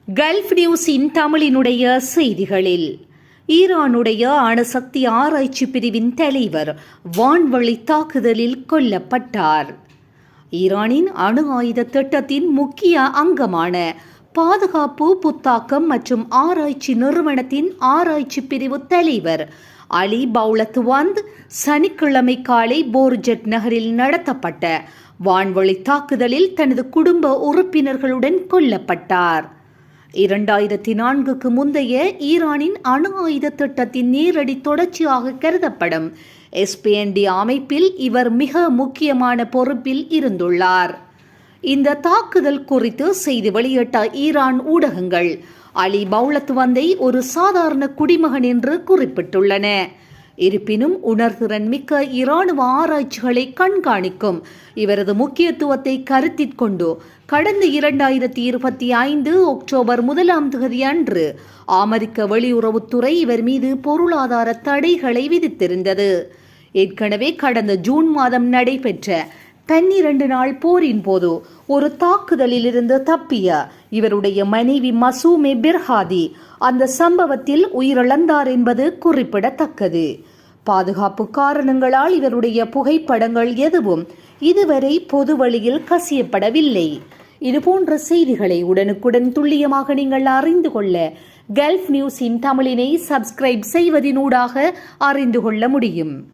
Gulf நியூஸின் தமிழினுடைய செய்திகளில் ஈரானுடைய அணுசக்தி ஆராய்ச்சி பிரிவின் தலைவர் வான்வழி தாக்குதலில் கொல்லப்பட்டார். ஈரானின் அணு ஆயுத திட்டத்தின் முக்கிய அங்கமான பாதுகாப்பு புத்தாக்கம் மற்றும் ஆராய்ச்சி நிறுவனத்தின் ஆராய்ச்சி பிரிவு தலைவர் அலி பௌலத்வந்த் சனிக்கிழமை காலை போர்ஜெட் நகரில் நடத்தப்பட்ட வான்வழி தாக்குதலில் தனது குடும்ப உறுப்பினர்களுடன் கொல்லப்பட்டார். 2004க்கு முந்தைய ஈரானின் அணு ஆயுத திட்டத்தின் நேரடி தொடர்ச்சியாக கருதப்படும் எஸ்பிஎன்டி அமைப்பில் இவர் மிக முக்கியமான பொறுப்பில் இருந்துள்ளார். இந்த தாக்குதல் குறித்து செய்தி வெளியிட்ட ஈரான் ஊடகங்கள் அலி பௌலத்வந்தை ஒரு சாதாரண குடிமகன் என்று குறிப்பிட்டுள்ளன. இருப்பினும் உணர்திறன் மிக்க இராணுவ ஆராய்ச்சிகளை கண்காணிக்கும் இவரது முக்கியத்துவத்தை கருத்தில் கொண்டு கடந்த 2025 அக்டோபர் 1 அன்று அமெரிக்க வெளியுறவுத்துறை இவர் மீது பொருளாதார தடைகளை விதித்திருந்தது. ஏற்கனவே கடந்த ஜூன் மாதம் நடைபெற்ற 12 நாள் போரின் போது ஒரு தாக்குதலில் இருந்து தப்பிய இவருடைய மனைவி மசூமே பிர்ஹாதி அந்த சம்பவத்தில் உயிரிழந்தார் என்பது குறிப்பிடத்தக்கது. பாதுகாப்பு காரணங்களால் இவருடைய புகைப்படங்கள் எதுவும் இதுவரை பொது வழியில் கசியப்படவில்லை. இதுபோன்ற செய்திகளை உடனுக்குடன் துல்லியமாக நீங்கள் அறிந்து கொள்ள கல்ஃப் நியூஸின் தமிழினை சப்ஸ்கிரைப் செய்வதனூடாக அறிந்து கொள்ள முடியும்.